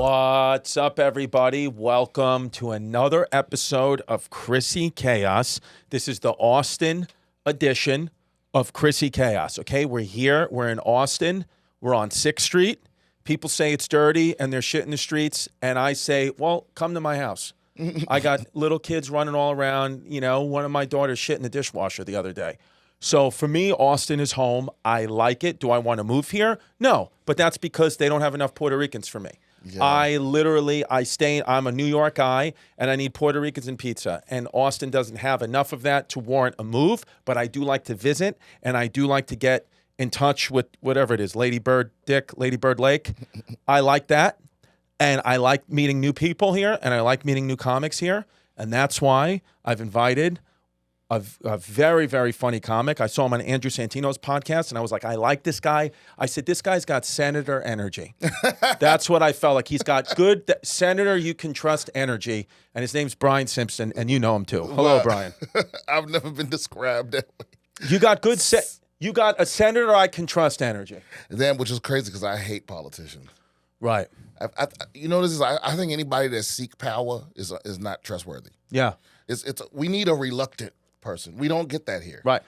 What's up, everybody? Welcome to another episode of Chrissy Chaos. This is the Austin edition of Chrissy Chaos, okay? We're here. We're in Austin. We're on 6th Street. People say it's dirty and there's shit in the streets, and I say, well, come to my house. I got little kids running all around. You know, one of my daughters shit in the dishwasher the other day. So for me, Austin is home. I like it. Do I want to move here? No, but that's because they don't have enough Puerto Ricans for me. Yeah. I'm a New York guy, and I need Puerto Ricans and pizza. And Austin doesn't have enough of that to warrant a move, but I do like to visit, and I do like to get in touch with whatever it is, Lady Bird Lake. I like that, and I like meeting new people here, and I like meeting new comics here, and that's why I've invited a very, very funny comic. I saw him on Andrew Santino's podcast, and I was like, I like this guy. I said, this guy's got senator energy. That's what I felt like. He's got good senator you can trust energy, and his name's Brian Simpson, and you know him too. Hello, Brian. I've never been described that way. You got good you got a senator I can trust energy. Then, which is crazy because I hate politicians. Right. You know, I think anybody that seeks power is not trustworthy. Yeah. We need a reluctant person. We don't get that here. Right.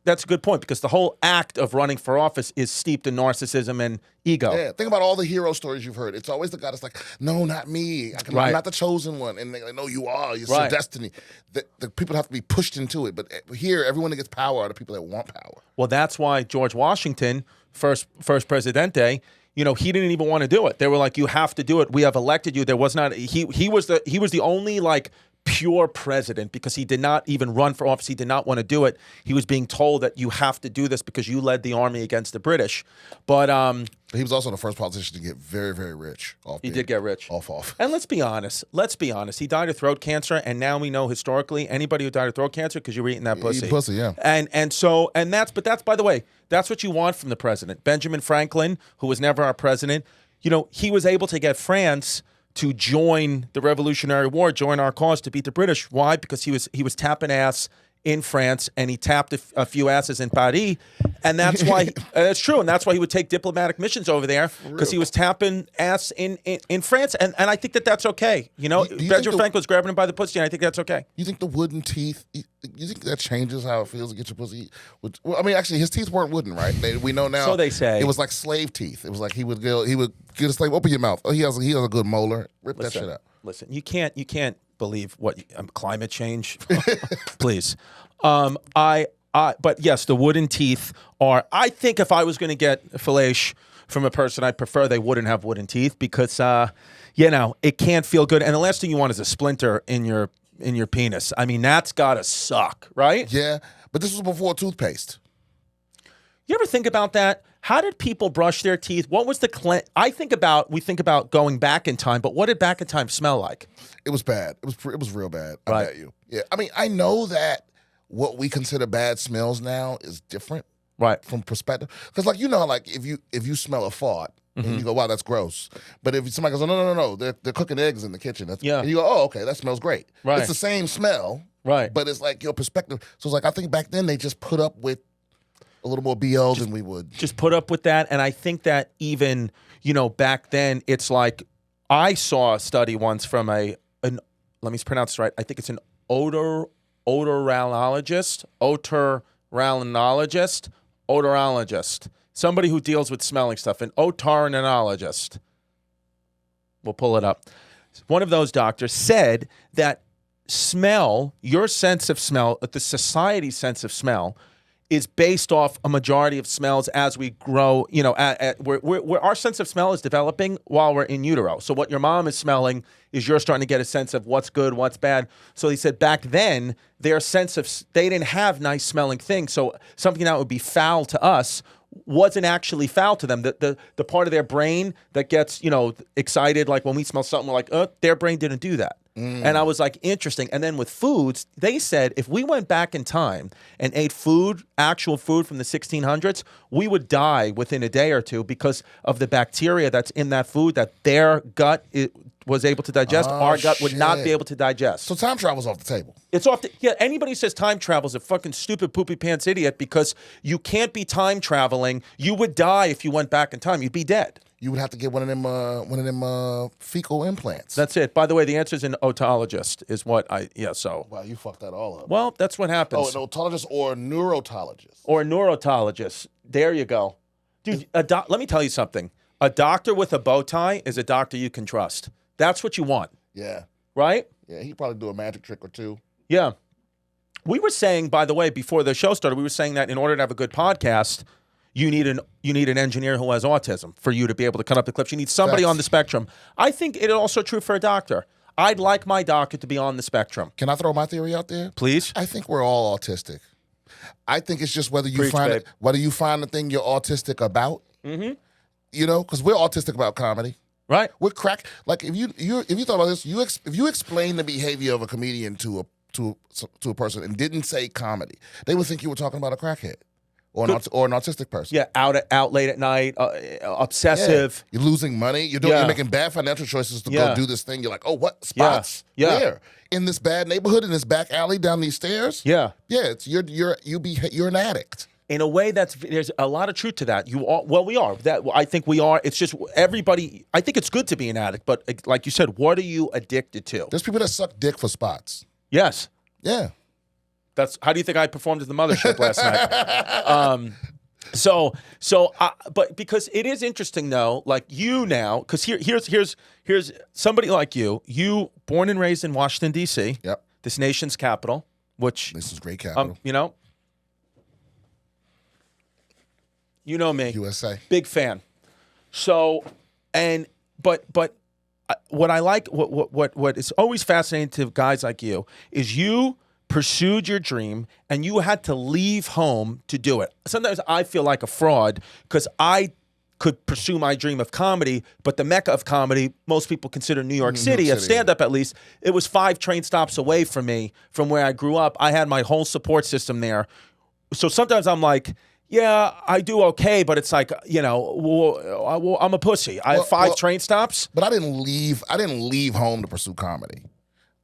That's a good point, because the whole act of running for office is steeped in narcissism and ego. Yeah. Think about all the hero stories you've heard. It's always the guy that's like, no, not me. I'm not the chosen one. And they're like, no, you are. It's your destiny. The people have to be pushed into it. But here, everyone that gets power are the people that want power. Well, that's why George Washington, first Presidente, you know, he didn't even want to do it. They were like, you have to do it. We have elected you. There was not he was the only like pure president, because he did not even run for office. He did not want to do it. He was being told that you have to do this because you led the army against the British. But he was also the first politician to get very, very rich. He did get rich. Off. And let's be honest. He died of throat cancer, and now we know historically anybody who died of throat cancer because you were eating that pussy. Pussy, yeah. And that's by the way, that's what you want from the president. Benjamin Franklin, who was never our president, you know, he was able to get France to join the Revolutionary War, join our cause to beat the British. Why? Because he was tapping ass in France, and he tapped a few asses in Paris, and that's why that's true, and that's why he would take diplomatic missions over there, because he was tapping ass in France, and I think that's okay. You know, Benjamin Franklin was grabbing him by the pussy, and I think that's okay. You think the wooden teeth? You think that changes how it feels to get your pussy? Well, I mean, actually, his teeth weren't wooden, right? We know now. So they say. It was like slave teeth. It was like he would get a slave. Open your mouth. Oh, he has a good molar. Rip that shit out. Listen, you can't believe what climate change. Please. But yes, the wooden teeth are. I think if I was going to get fellation from a person, I prefer they wouldn't have wooden teeth, because you know, it can't feel good, and the last thing you want is a splinter in your penis. I mean, that's gotta suck, right? Yeah, but this was before toothpaste. You ever think about that? How did people brush their teeth? What was the we think about going back in time, but what did back in time smell like? It was bad. It was real bad. I Right. bet you. Yeah, I mean, I know that what we consider bad smells now is different, right, from perspective. Because, like, you know, like if you smell a fart, and you go, wow, that's gross. But if somebody goes, oh, no, they're cooking eggs in the kitchen. And you go, oh, okay, that smells great. Right. It's the same smell, right? But it's like your perspective. So it's like, I think back then they just put up with a little more BO than we would. Just put up with that. And I think that even, you know, back then, it's like, I saw a study once from let me pronounce this right, I think it's an otoralnologist, somebody who deals with smelling stuff, an otoralnologist. We'll pull it up. One of those doctors said that smell, your sense of smell, the society's sense of smell, is based off a majority of smells as we grow. You know, where our sense of smell is developing while we're in utero. So what your mom is smelling is you're starting to get a sense of what's good, what's bad. So he said back then, their sense of, they didn't have nice smelling things. So something that would be foul to us wasn't actually foul to them. The part of their brain that gets, you know, excited, like when we smell something, we're like, their brain didn't do that. And I was like, interesting. And then with foods, they said if we went back in time and ate actual food from the 1600s, we would die within a day or two because of the bacteria that's in that food, that their gut was able to digest, our gut would not be able to digest. So time travel's off the table. It's off the, yeah, anybody who says time travel is a fucking stupid poopy pants idiot because you can't be time traveling. You would die if you went back in time. You'd be dead. You would have to get one of them fecal implants. That's it. By the way, the answer is an otologist is what so. Wow, you fucked that all up. Well, that's what happens. Oh, an otologist or a neurotologist. Or a neurotologist. There you go. Dude, let me tell you something. A doctor with a bow tie is a doctor you can trust. That's what you want. Yeah. Right? Yeah, he'd probably do a magic trick or two. Yeah. We were saying, by the way, before the show started, we were saying that in order to have a good podcast, you need an engineer who has autism for you to be able to cut up the clips. You need somebody on the spectrum. I think it's also true for a doctor. I'd like my doctor to be on the spectrum. Can I throw my theory out there? Please. I think we're all autistic. I think it's just whether you find the thing you're autistic about. Mm-hmm. You know, because we're autistic about comedy. Right. We're like if you thought about this, if you explain the behavior of a comedian to a person and didn't say comedy, they would think you were talking about a crackhead. Or an autistic person. Yeah, out late at night, obsessive. Yeah. You're losing money. You're making bad financial choices to go do this thing. You're like, oh, what spots? Yeah. Where? In this bad neighborhood, in this back alley, down these stairs. Yeah, yeah. It's you're an addict. In a way, there's a lot of truth to that. We are. I think we are. It's just everybody. I think it's good to be an addict, but like you said, what are you addicted to? There's people that suck dick for spots. Yes. Yeah. How do you think I performed at the mothership last night? But because it is interesting though, like you now, because here's somebody like you born and raised in Washington D.C. Yep. This nation's capital, which this is great capital. You know me, USA, big fan. So, but what I like, what is always fascinating to guys like you is you pursued your dream and you had to leave home to do it. Sometimes I feel like a fraud because I could pursue my dream of comedy, but the mecca of comedy, most people consider New York City, at stand-up at least, it was 5 train stops away from me, from where I grew up. I had my whole support system there. So sometimes I'm like, yeah, I do okay, but it's like, I'm a pussy. I have 5 train stops. But I didn't leave home to pursue comedy.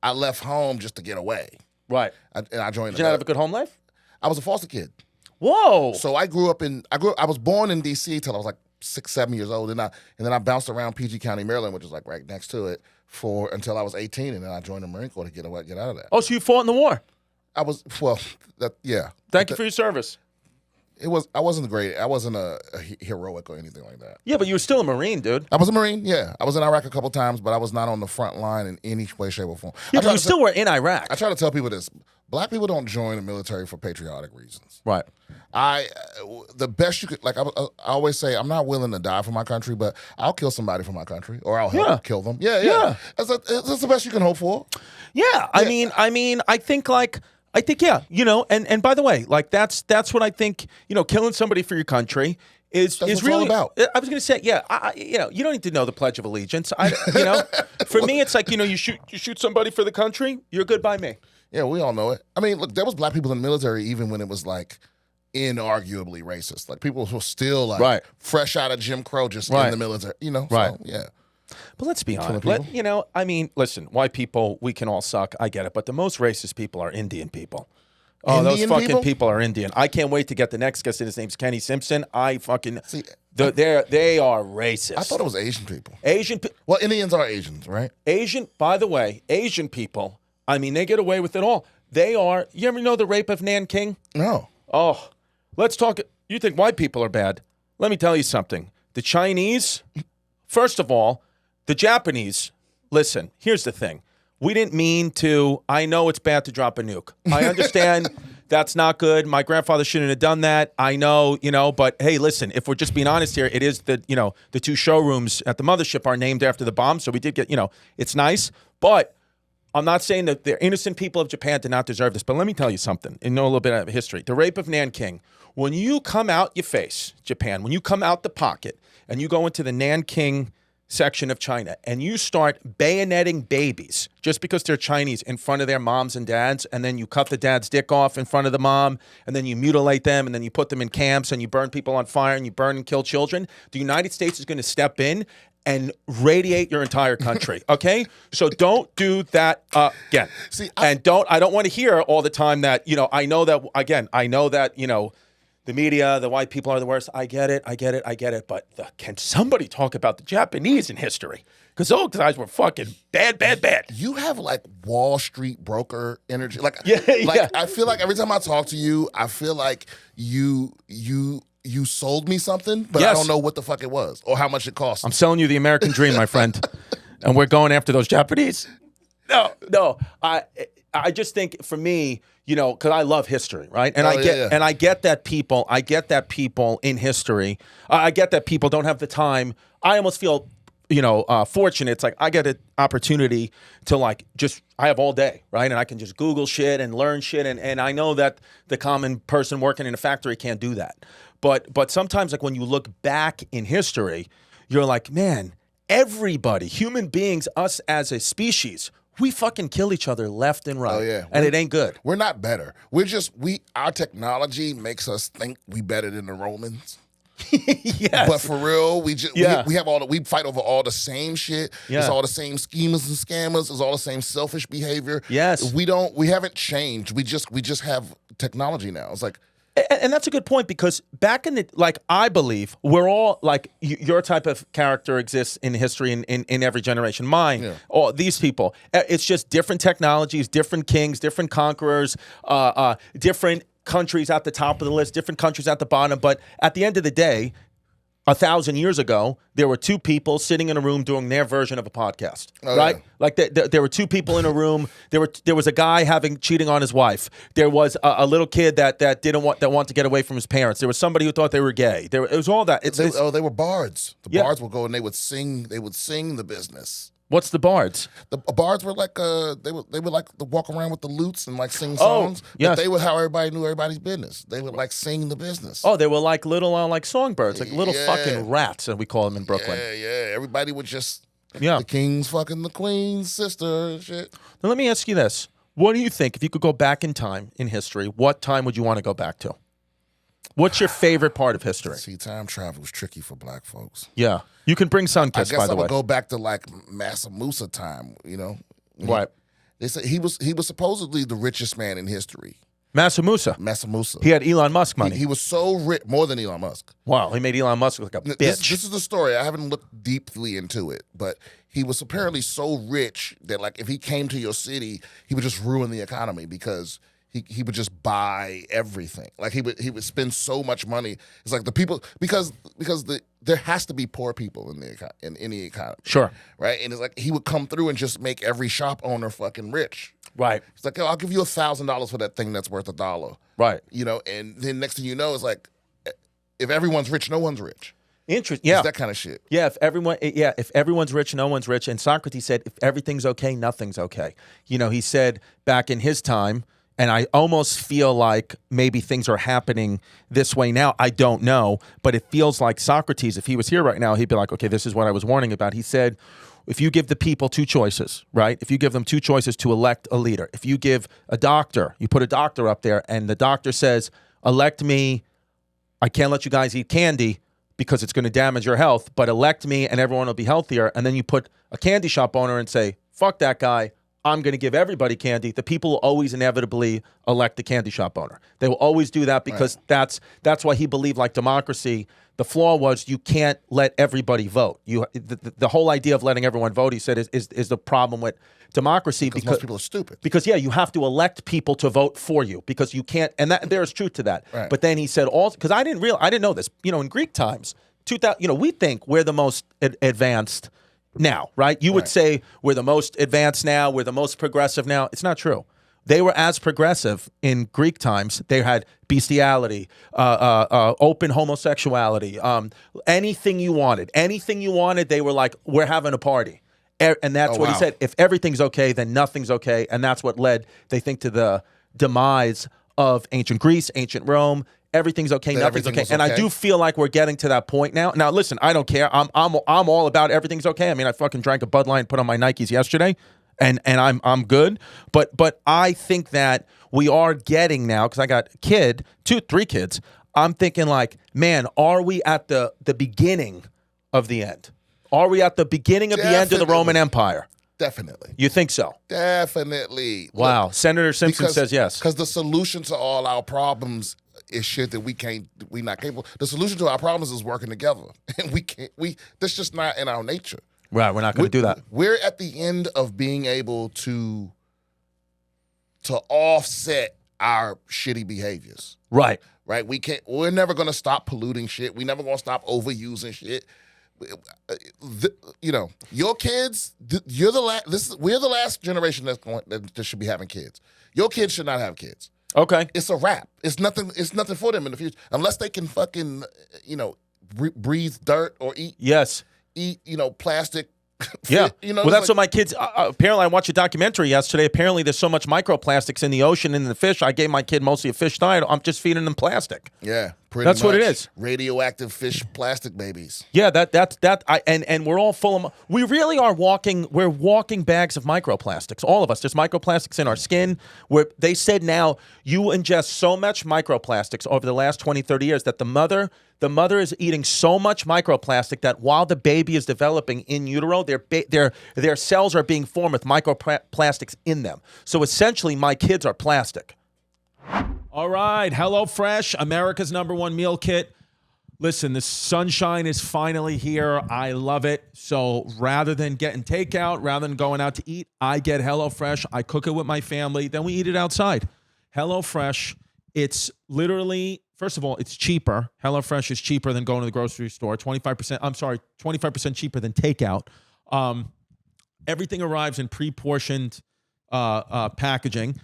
I left home just to get away. Right. And I joined. Did you not have a good home life? I was a foster kid. Whoa. So I was born in D.C. till I was like 6, 7 years old, and then I bounced around PG County, Maryland, which is like right next to it, until I was 18, and then I joined the Marine Corps to get out of that. Oh, so you fought in the war? Yeah. Thank you for your service. I wasn't great. I wasn't a heroic or anything like that. Yeah, but you were still a Marine, dude. I was a Marine, yeah. I was in Iraq a couple times, but I was not on the front line in any way, shape, or form. Yeah, but you still were in Iraq. I try to tell people this. Black people don't join the military for patriotic reasons. Right. The best you could, like I always say, I'm not willing to die for my country, but I'll kill somebody for my country, or I'll help kill them. Yeah. That's the best you can hope for. Yeah. I mean, I think yeah, and by the way, like that's what I think, killing somebody for your country is really about. I was going to say, yeah, you don't need to know the Pledge of Allegiance. For me, it's like, you shoot somebody for the country, you're good by me. Yeah, we all know it. I mean, look, there was black people in the military even when it was like inarguably racist. Like people were still like fresh out of Jim Crow just in the military, Right. So, yeah. But let's be honest. Listen, white people, we can all suck. I get it. But the most racist people are Indian people. Oh, those fucking people are Indian. I can't wait to get the next guest. His name's Kenny Simpson. They are racist. I thought it was Asian people. Well, Indians are Asians, right? By the way, Asian people, they get away with it all. They are, you ever know the rape of Nanking? No. Oh, let's talk. You think white people are bad. Let me tell you something. The Chinese, first of all, the Japanese, listen, here's the thing. We didn't mean to, I know it's bad to drop a nuke. I understand that's not good. My grandfather shouldn't have done that. I know, but hey, listen, if we're just being honest here, it is the 2 showrooms at the mothership are named after the bomb. So we did get, it's nice. But I'm not saying that the innocent people of Japan did not deserve this. But let me tell you something and know a little bit of history. The rape of Nanking, when you come out your face, Japan, when you come out the pocket and you go into the Nanking section of China and you start bayoneting babies just because they're Chinese in front of their moms and dads, and then you cut the dad's dick off in front of the mom, and then you mutilate them, and then you put them in camps, and you burn people on fire, and you burn and kill children, the United States is going to step in and radiate your entire country, okay? So don't do that again. See, I don't want to hear all the time that, I know that, the media, the white people are the worst. I get it. But can somebody talk about the Japanese in history? Because those guys were fucking bad. You have like Wall Street broker energy. Yeah. I feel like every time I talk to you, I feel like you sold me something, but I don't know what the fuck it was or how much it cost. I'm selling you the American dream, my friend. And we're going after those Japanese. No. I just think for me, because I love history, right? And I get that people in history, I get that people don't have the time. I almost feel, fortunate. It's like I get an opportunity to I have all day, right? And I can just Google shit and learn shit. And I know that the common person working in a factory can't do that. But sometimes when you look back in history, you're like, man, everybody, human beings, us as a species, we fucking kill each other left and right. Oh, yeah. And it ain't good. We're not better. Our technology makes us think we better than the Romans. Yes. But for real, we fight over all the same shit. Yeah. It's all the same schemers and scammers. It's all the same selfish behavior. Yes. We haven't changed. We just have technology now. It's like, and that's a good point, because back in I believe we're all your type of character exists in history in every generation. Mine, all these people. It's just different technologies, different kings, different conquerors, different countries at the top of the list, different countries at the bottom. But at the end of the day, 1,000 years ago, there were two people sitting in a room doing their version of a podcast, right? Yeah. There were two people in a room. There was a guy cheating on his wife. There was a little kid that wanted to get away from his parents. There was somebody who thought they were gay. It was all that. They were bards. The bards would go and they would sing. They would sing the business. What's the bards? The bards were they would walk around with the lutes and sing songs. But they would how everybody knew everybody's business. They would sing the business. Oh, they were like little songbirds, little fucking rats, and we call them in Brooklyn. Yeah. Everybody would just the king's fucking the queen's sister and shit. Now let me ask you this: what do you think if you could go back in time in history? What time would you want to go back to? What's your favorite part of history? See, time travel was tricky for black folks. Yeah. You can bring Sunkiss, by the way. I guess I would go back to Mansa Musa time, Right. They said he was supposedly the richest man in history. Mansa Musa. He had Elon Musk money. He was so rich, more than Elon Musk. Wow, he made Elon Musk look like a bitch. This is the story. I haven't looked deeply into it, but he was apparently so rich that if he came to your city, he would just ruin the economy because he would just buy everything. He would spend so much money. It's the people because there has to be poor people in any economy. Sure. Right? And it's he would come through and just make every shop owner fucking rich. Right. It's I'll give you $1,000 for that thing that's worth $1. Right. And then next thing you know, it's if everyone's rich, no one's rich. Interesting. Yeah. It's that kind of shit. Yeah. If everyone's rich, no one's rich. And Socrates said, if everything's okay, nothing's okay. He said back in his time. And I almost feel like maybe things are happening this way now. I don't know. But it feels like Socrates, if he was here right now, he'd be like, okay, this is what I was warning about. He said, if you give the people two choices, right? If you give them two choices to elect a leader, if you give a doctor, you put a doctor up there and the doctor says, elect me, I can't let you guys eat candy because it's going to damage your health, but elect me and everyone will be healthier. And then you put a candy shop owner and say, fuck that guy. I'm going to give everybody candy. The people will always inevitably elect the candy shop owner. They will always do that because that's why he believed democracy. The flaw was you can't let everybody vote. The whole idea of letting everyone vote, he said, is the problem with democracy because most people are stupid. Because you have to elect people to vote for you because you can't, and there is truth to that. Right. But then he said because I didn't know this. In Greek times, 2000. We think we're the most advanced now, right? You would say we're the most advanced now, we're the most progressive now. It's not true. They were as progressive in Greek times. They had bestiality, open homosexuality, anything you wanted. Anything you wanted, they were like, we're having a party. And that's what he said. If everything's okay, then nothing's okay. And that's what led, they think, to the demise of ancient Greece, ancient Rome, everything's okay, That nothing's everything okay. was And I okay. do feel like we're getting to that point now. Now, listen, I don't care. I'm all about everything's okay. I mean, I fucking drank a Bud Light and put on my Nikes yesterday, and I'm good. But I think that we are getting now, because I got a kid, 3 kids. I'm thinking like, man, are we at the beginning of the end? Are we at the beginning of the end of the Roman Empire? Definitely. You think so? Definitely. Wow. Look, Senator Simpson says yes. Because the solution to all our problems is shit that we're not capable. The solution to our problems is working together. And that's just not in our nature. Right, we're not going to do that. We're at the end of being able to offset our shitty behaviors. Right. Right? We're never going to stop polluting shit. We're never going to stop overusing shit. Your kids, we're the last generation that should be having kids. Your kids should not have kids. Okay. It's a wrap. It's nothing for them in the future unless they can fucking breathe dirt or eat plastic. Yeah. Well, that's like, what my kids. Apparently, I watched a documentary yesterday. Apparently, there's so much microplastics in the ocean and in the fish. I gave my kid mostly a fish diet. I'm just feeding them plastic. Yeah, that's what it is. Radioactive fish, plastic babies. Yeah, and we're all full of. We really are walking. We're walking bags of microplastics. All of us. There's microplastics in our skin. Where they said now you ingest so much microplastics over the last 20, 30 years that the mother is eating so much microplastic that while the baby is developing in utero, their cells are being formed with microplastics in them. So essentially, my kids are plastic. All right, HelloFresh, America's #1 meal kit. Listen, the sunshine is finally here. I love it. So rather than getting takeout, rather than going out to eat, I get HelloFresh. I cook it with my family. Then we eat it outside. HelloFresh, it's literally, first of all, it's cheaper. HelloFresh is cheaper than going to the grocery store. 25% cheaper than takeout. Everything arrives in pre-portioned packaging.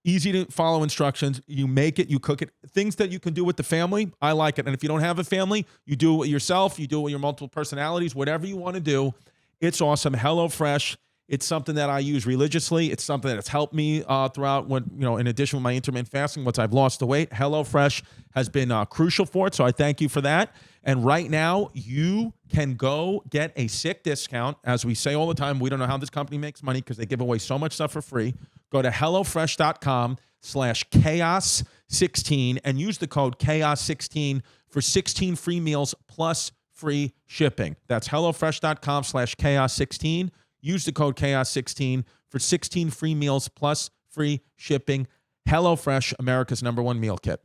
Easy to follow instructions. You make it, you cook it. Things that you can do with the family, I like it. And if you don't have a family, you do it with yourself. You do it with your multiple personalities. Whatever you want to do, it's awesome. HelloFresh, it's something that I use religiously. It's something that's helped me throughout in addition with my intermittent fasting, once I've lost the weight. HelloFresh has been crucial for it, so I thank you for that. And right now, you can go get a sick discount. As we say all the time, we don't know how this company makes money because they give away so much stuff for free. Go to HelloFresh.com/chaos16 and use the code chaos16 for 16 free meals plus free shipping. That's HelloFresh.com/chaos16. Use the code chaos16 for 16 free meals plus free shipping. HelloFresh, America's #1 meal kit.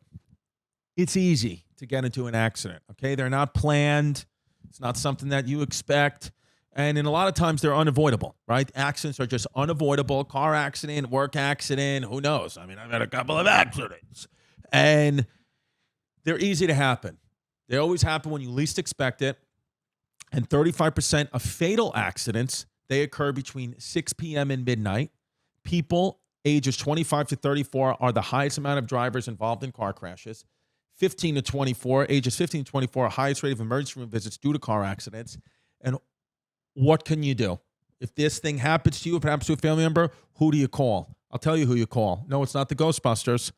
It's easy to get into an accident, okay? They're not planned. It's not something that you expect. And in a lot of times, they're unavoidable, right? Accidents are just unavoidable. Car accident, work accident, who knows? I mean, I've had a couple of accidents. And they're easy to happen. They always happen when you least expect it. And 35% of fatal accidents, they occur between 6 p.m. and midnight. People ages 25 to 34 are the highest amount of drivers involved in car crashes. 15 to 24, ages 15 to 24, highest rate of emergency room visits due to car accidents. And what can you do? If this thing happens to you, if it happens to a family member, who do you call? I'll tell you who you call. No, it's not the Ghostbusters.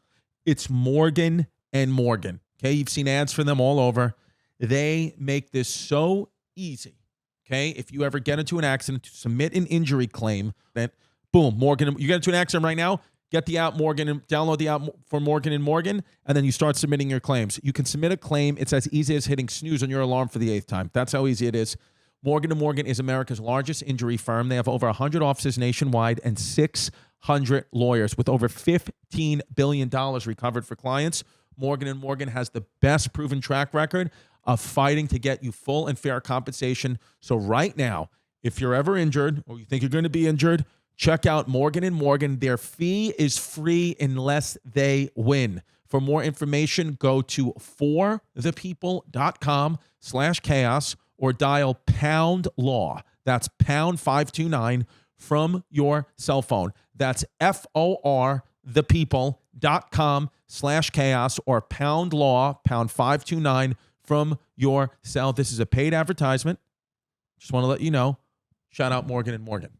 It's Morgan & Morgan. Okay, you've seen ads for them all over. They make this so easy. Okay, if you ever get into an accident, to submit an injury claim, then boom, Morgan. You get into an accident right now, get the app download the app for Morgan & Morgan, and then you start submitting your claims. You can submit a claim. It's as easy as hitting snooze on your alarm for the 8th time. That's how easy it is. Morgan & Morgan is America's largest injury firm. They have over 100 offices nationwide and 600 lawyers with over $15 billion recovered for clients. Morgan & Morgan has the best proven track record of fighting to get you full and fair compensation. So right now, if you're ever injured or you think you're going to be injured, check out Morgan & Morgan. Their fee is free unless they win. For more information, go to forthepeople.com/chaos or dial #law. That's #529 from your cell phone. That's forthepeople.com/chaos or #law, #529 from your cell. This is a paid advertisement. Just want to let you know. Shout out Morgan & Morgan.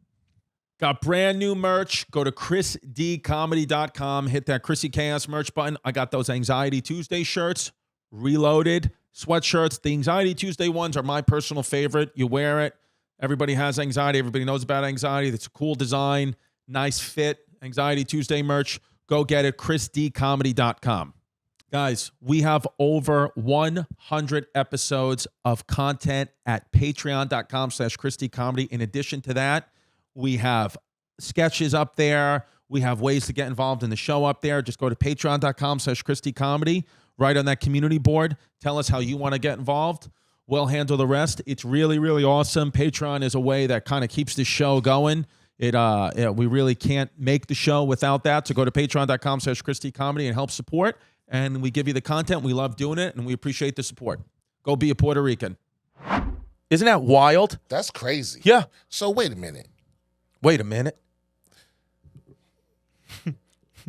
Got brand new merch. Go to chrisdcomedy.com. Hit that Chrissy Chaos merch button. I got those Anxiety Tuesday shirts, reloaded sweatshirts. The Anxiety Tuesday ones are my personal favorite. You wear it. Everybody has anxiety. Everybody knows about anxiety. It's a cool design, nice fit. Anxiety Tuesday merch. Go get it. chrisdcomedy.com. Guys, we have over 100 episodes of content at patreon.com/ChristyComedy. In addition to that, we have sketches up there. We have ways to get involved in the show up there. Just go to patreon.com/ChristyComedy. Right on that community board. Tell us how you want to get involved. We'll handle the rest. It's really, really awesome. Patreon is a way that kind of keeps the show going. We really can't make the show without that. So go to patreon.com/ChristyComedy and help support. And we give you the content. We love doing it, and we appreciate the support. Go be a Puerto Rican. Isn't that wild? That's crazy. Yeah. So wait a minute.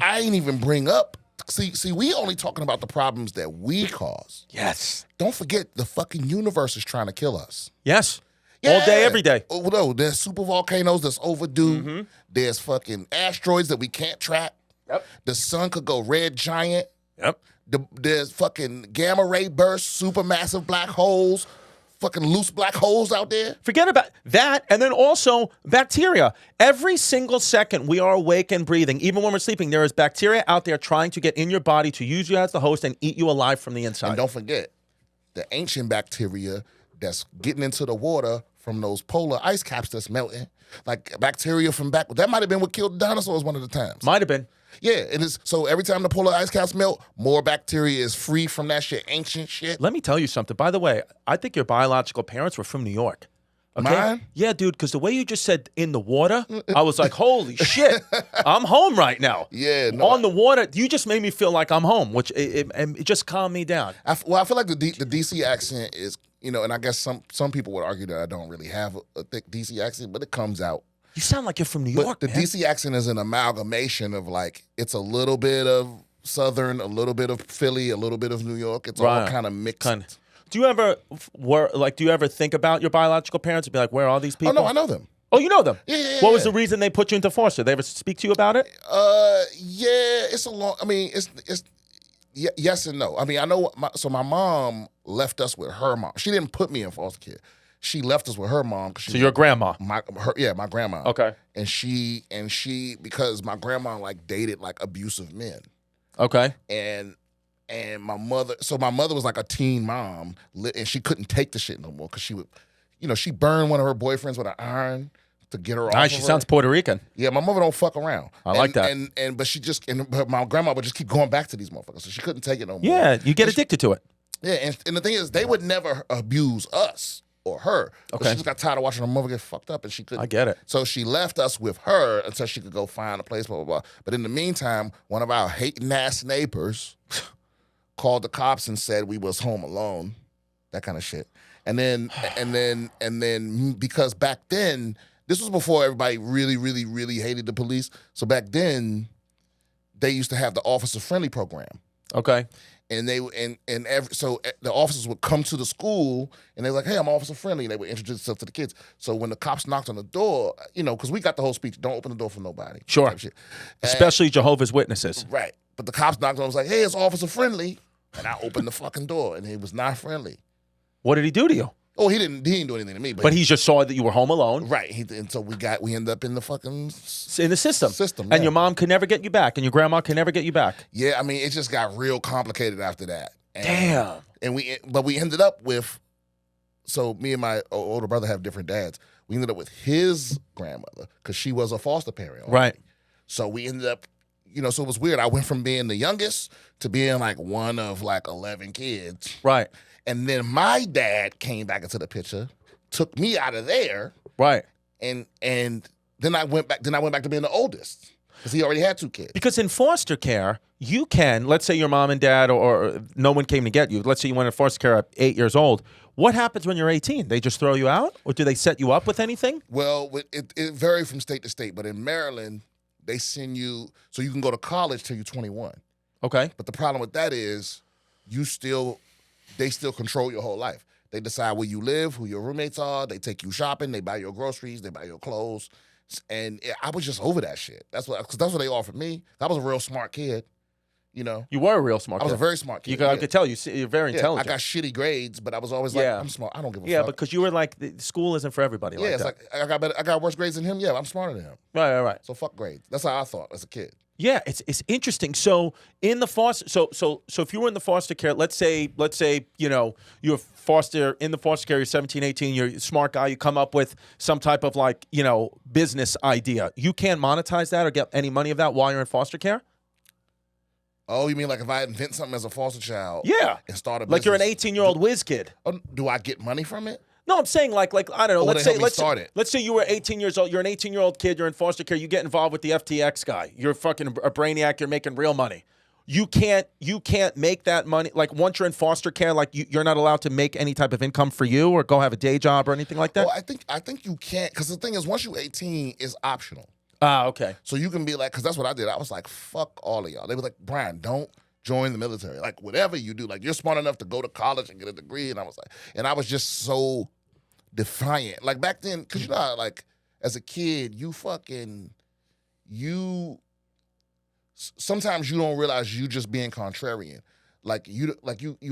I ain't even bring up. See, we only talking about the problems that we cause. Yes. Don't forget the fucking universe is trying to kill us. Yes. Yeah. All day, every day. Oh, no, there's super volcanoes that's overdue. Mm-hmm. There's fucking asteroids that we can't track. Yep. The sun could go red giant. Yep. There's fucking gamma ray bursts, supermassive black holes, fucking loose black holes out there. Forget about that. And then also bacteria. Every single second we are awake and breathing, even when we're sleeping, there is bacteria out there trying to get in your body to use you as the host and eat you alive from the inside. And don't forget, the ancient bacteria that's getting into the water from those polar ice caps that's melting. Like bacteria from back, that might have been what killed the dinosaurs one of the times. Might have been. Yeah, it is. So every time the polar ice caps melt, more bacteria is free from that shit, ancient shit. Let me tell you something. By the way, I think your biological parents were from New York. Okay? Mine? Yeah, dude, because the way you just said in the water, I was like, holy shit, I'm home right now. Yeah. No, on the water, you just made me feel like I'm home, which it just calmed me down. I feel like the DC accent is, and I guess some people would argue that I don't really have a thick DC accent, but it comes out. You sound like you're from New York, the man. DC accent is an amalgamation of like, it's a little bit of Southern, a little bit of Philly, a little bit of New York. It's all kind of mixed. Do you ever think about your biological parents and be like, where are these people? Oh, no, I know them. Oh, you know them? Yeah. What was the reason they put you into foster? They ever speak to you about it? Yeah, it's a long, it's yes and no. I mean, I know, my mom left us with her mom. She didn't put me in foster care. She left us with her mom. So your grandma? My grandma. Okay. And she because my grandma like dated like abusive men. Okay. And my mother was like a teen mom, and she couldn't take the shit no more because she would, she burned one of her boyfriends with an iron to get her off. Nice. She sounds Puerto Rican. Yeah, my mother don't fuck around. I like that. But my grandma would just keep going back to these motherfuckers, so she couldn't take it no more. Yeah, you get addicted to it. Yeah, and the thing is, they would never abuse us or her. But she just got tired of watching her mother get fucked up, and she couldn't. I get it. So she left us with her until she could go find a place, blah, blah, blah. But in the meantime, one of our hating-ass neighbors called the cops and said we was home alone, that kind of shit. And then because back then, this was before everybody really, really, really hated the police. So back then, they used to have the officer friendly program. Okay. And so the officers would come to the school and they were like, hey, I'm officer friendly. And they would introduce themselves to the kids. So when the cops knocked on the door, because we got the whole speech, don't open the door for nobody. Sure. Especially Jehovah's Witnesses. Right. But the cops knocked on, was like, hey, it's officer friendly. And I opened the fucking door and he was not friendly. What did he do to you? Oh, he didn't do anything to me. But he just saw that you were home alone. Right. And so we ended up in the fucking... In the system. Yeah. And your mom could never get you back. And your grandma could never get you back. Yeah, I mean, it just got real complicated after that. Damn. And we ended up with... So me and my older brother have different dads. We ended up with his grandmother because she was a foster parent. Right. So we ended up... so it was weird. I went from being the youngest to being like one of like 11 kids. Right. And then my dad came back into the picture, took me out of there. Right. And then I went back to being the oldest because he already had 2 kids. Because in foster care, you can, let's say your mom and dad or no one came to get you. Let's say you went in foster care at 8 years old. What happens when you're 18? They just throw you out? Or do they set you up with anything? Well, it varies from state to state. But in Maryland, they send you, so you can go to college till you're 21. Okay. But the problem with that is they still control your whole life. They decide where you live, who your roommates are. They take you shopping. They buy your groceries. They buy your clothes. And I was just over that shit. That's what they offered me. I was a real smart kid. You know, you were a real smart kid. I was a very smart kid. I could tell you're very intelligent. I got shitty grades, but I was always like, I'm smart. I don't give a fuck. Yeah, because you were like, school isn't for everybody. Yeah, it's like I got worse grades than him. Yeah, I'm smarter than him. Right. So fuck grades. That's how I thought as a kid. Yeah, it's interesting. So in the foster, so if you were in the foster care, let's say you're in the foster care, you're 17, 18, you're a smart guy, you come up with some type of business idea. You can't monetize that or get any money of that while you're in foster care? Oh, you mean like if I invent something as a foster child? Yeah. And start a business? Like you're an 18-year-old whiz kid. Do I get money from it? No, I'm saying like I don't know. Let's say you were 18 years old. You're an 18-year-old kid. You're in foster care. You get involved with the FTX guy. You're fucking a brainiac. You're making real money. You can't make that money. Like once you're in foster care, like you're not allowed to make any type of income for you or go have a day job or anything like that. Well, I think you can't, because the thing is, once you're 18, it's optional. Ah, okay. So you can be like, because that's what I did. I was like, fuck all of y'all. They were like, Brian, don't join the military. Like whatever you do, like you're smart enough to go to college and get a degree. And I was just so defiant. Like back then, because you know how, like as a kid, sometimes you don't realize you just being contrarian. Like you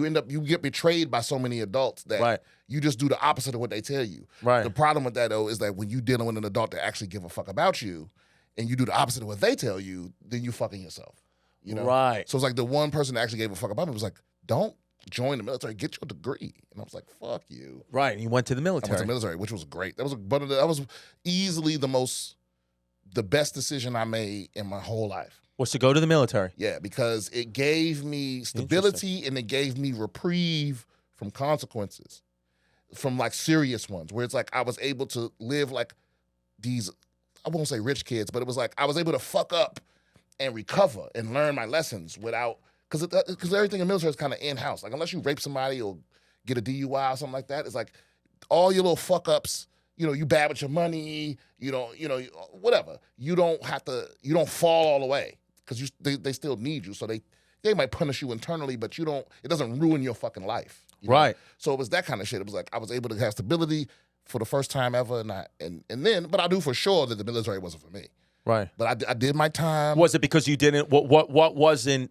end up, you get betrayed by so many adults that you just do the opposite of what they tell you. Right. The problem with that though is that when you dealing with an adult that actually give a fuck about you, and you do the opposite of what they tell you, then you fucking yourself. You know? Right. So it's like the one person that actually gave a fuck about me was like, don't join the military, get your degree. And I was like, fuck you. Right. And you went to the military. I went to the military, which was great. That was easily the best decision I made in my whole life. Was to go to the military. Yeah, because it gave me stability and it gave me reprieve from consequences, from like serious ones, where it's like I was able to live like these, I won't say rich kids, but it was like I was able to fuck up and recover and learn my lessons without, because everything in the military is kind of in-house. Like unless you rape somebody or get a DUI or something like that, it's like all your little fuck ups, you bad with your money, whatever. You don't fall all the way because they still need you. So they might punish you internally, but it doesn't ruin your fucking life. Right. So it was that kind of shit. It was like I was able to have stability for the first time ever, but I knew for sure that the military wasn't for me. Right. But I did my time. Was it because you didn't? What wasn't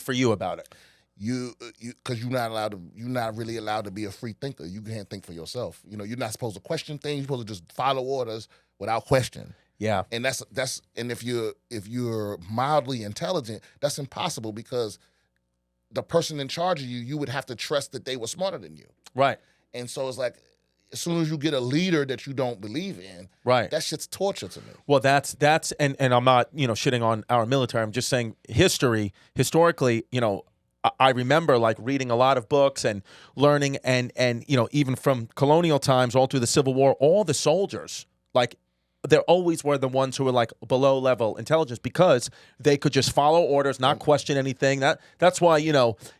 for you about it? Because you're not really allowed to be a free thinker. You can't think for yourself. You're not supposed to question things. You're supposed to just follow orders without question. Yeah. And and if you're mildly intelligent, that's impossible because the person in charge of you would have to trust that they were smarter than you. Right. And so it's like, as soon as you get a leader that you don't believe in, right, that shit's torture to me. Well, that's and I'm not, shitting on our military. I'm just saying historically, I remember like reading a lot of books and learning and even from colonial times all through the Civil War, all the soldiers, like they always were the ones who were like below level intelligence because they could just follow orders, not question anything. That's why,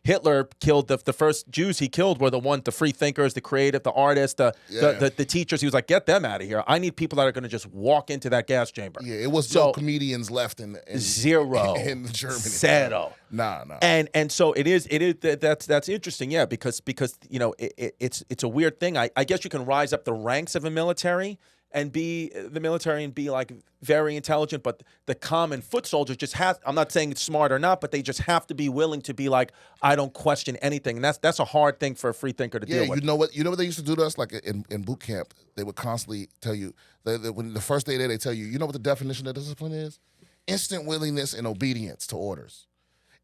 Hitler killed the first Jews he killed were the free thinkers, the creative, the artists, the teachers. He was like, get them out of here. I need people that are going to just walk into that gas chamber. Yeah, it was no comedians left in zero in Germany. Zero. Nah. And so it is that's interesting, yeah, because it's a weird thing. I guess you can rise up the ranks of a military and be like very intelligent, but the common foot soldier just has, I'm not saying it's smart or not, but they just have to be willing to be like, I don't question anything. And that's a hard thing for a free thinker to deal with. You know what they used to do to us? Like in boot camp, they would constantly tell you, when the first day there, they tell you, you know what the definition of discipline is? Instant willingness and obedience to orders.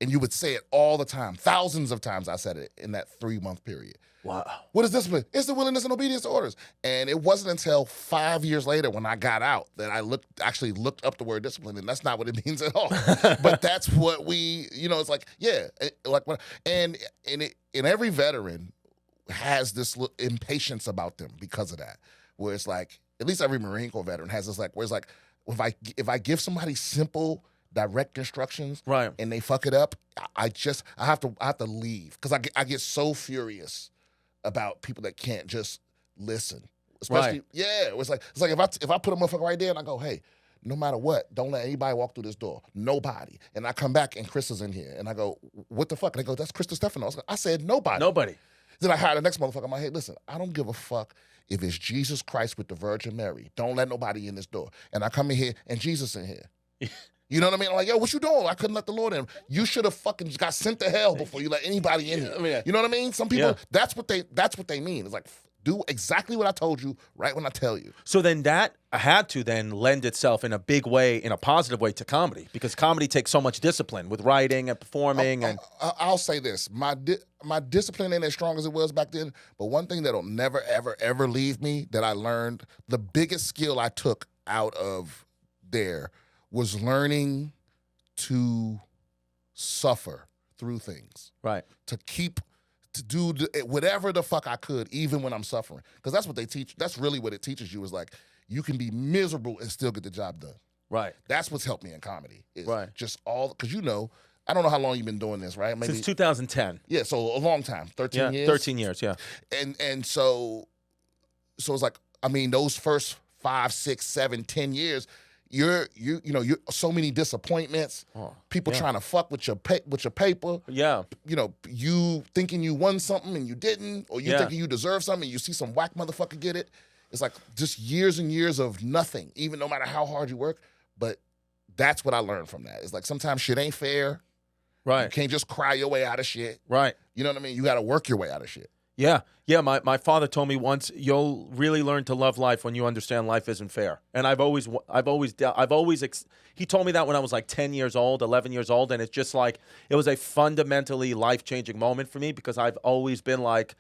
And you would say it all the time. Thousands of times I said it in that 3-month period. Wow. What is discipline? It's the willingness and obedience to orders. And it wasn't until 5 years later when I got out that I actually looked up the word discipline, and that's not what it means at all. But that's what it's like, yeah. And every veteran has this impatience about them because of that, where it's like, at least every Marine Corps veteran has this, like, where it's like, if I give somebody simple, direct instructions, right, and they fuck it up, I have to leave because I get so furious about people that can't just listen. Especially, right. Yeah, it's like if I put a motherfucker right there and I go, hey, no matter what, don't let anybody walk through this door. Nobody. And I come back and Chris is in here and I go, what the fuck? And they go, that's Chris Distefano. I said nobody. Nobody. Then I hired the next motherfucker. I'm like, hey, listen, I don't give a fuck if it's Jesus Christ with the Virgin Mary. Don't let nobody in this door. And I come in here and Jesus in here. You know what I mean? I'm like, yo, what you doing? I couldn't let the Lord in. You should have fucking got sent to hell before you let anybody in here. Yeah. You know what I mean? Some people, that's what they mean. It's like, do exactly what I told you right when I tell you. So then that had to then lend itself in a big way, in a positive way, to comedy, because comedy takes so much discipline with writing and performing. I'll say this: my discipline ain't as strong as it was back then. But one thing that'll never, ever, ever leave me that I learned, the biggest skill I took out of there was learning to suffer through things. Right. To do whatever the fuck I could, even when I'm suffering. Because that's what they teach. That's really what it teaches you, is like, you can be miserable and still get the job done. Right. That's what's helped me in comedy. Is right. Just all, because I don't know how long you've been doing this, right? Maybe, since 2010. Yeah, so a long time. 13 years? 13 years, yeah. And so it's like, I mean, those first 5, 6, 7, 10 years, you're so many disappointments, people trying to fuck with your paper. Yeah. You thinking you won something and you didn't, or you thinking you deserve something and you see some whack motherfucker get it. It's like just years and years of nothing, even no matter how hard you work. But that's what I learned from that. It's like sometimes shit ain't fair. Right. You can't just cry your way out of shit. Right. You know what I mean? You got to work your way out of shit. Yeah. Yeah, my father told me once, you'll really learn to love life when you understand life isn't fair. And he told me that when I was like 10 years old, 11 years old, and it's just like, it was a fundamentally life-changing moment for me, because I've always been like,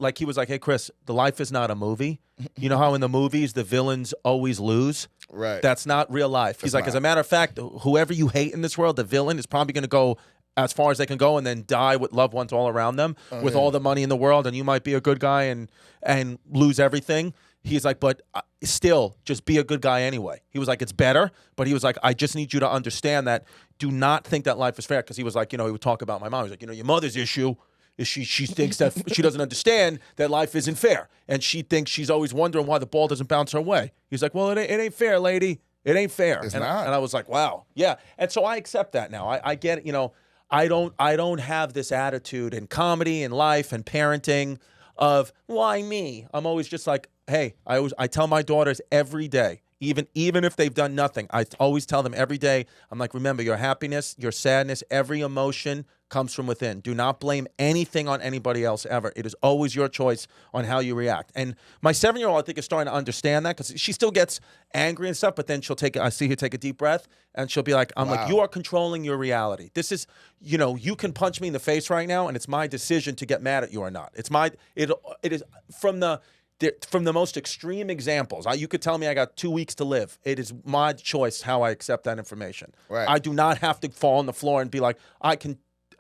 like he was like, hey, Chris, the life is not a movie. You know how in the movies the villains always lose? Right. That's not real life. He's like, as a matter of fact, whoever you hate in this world, the villain is probably going to go as far as they can go and then die with loved ones all around them with all the money in the world, and you might be a good guy and lose everything. He's like, but still, just be a good guy anyway. He was like, it's better, but he was like, I just need you to understand that. Do not think that life is fair, because he was like, he would talk about my mom. He was like, your mother's issue is she thinks that she doesn't understand that life isn't fair, and she thinks she's always wondering why the ball doesn't bounce her way. He's like, well, it ain't fair, lady. It ain't fair. It's not. And I was like, wow. Yeah. And so I accept that now. I get it, I don't have this attitude in comedy and life and parenting of why me. I'm always just like, hey, I tell my daughters every day, even if they've done nothing, I always tell them every day, I'm like, remember, your happiness, your sadness, every emotion comes from within. Do not blame anything on anybody else ever. It is always your choice on how you react. And my 7-year-old, I think, is starting to understand that, because she still gets angry and stuff, but then I see her take a deep breath, and she'll be like, I'm like, you are controlling your reality. This is, you can punch me in the face right now, and it's my decision to get mad at you or not. It is from the most extreme examples. You could tell me I got 2 weeks to live. It is my choice how I accept that information. Right. I do not have to fall on the floor and be like, I can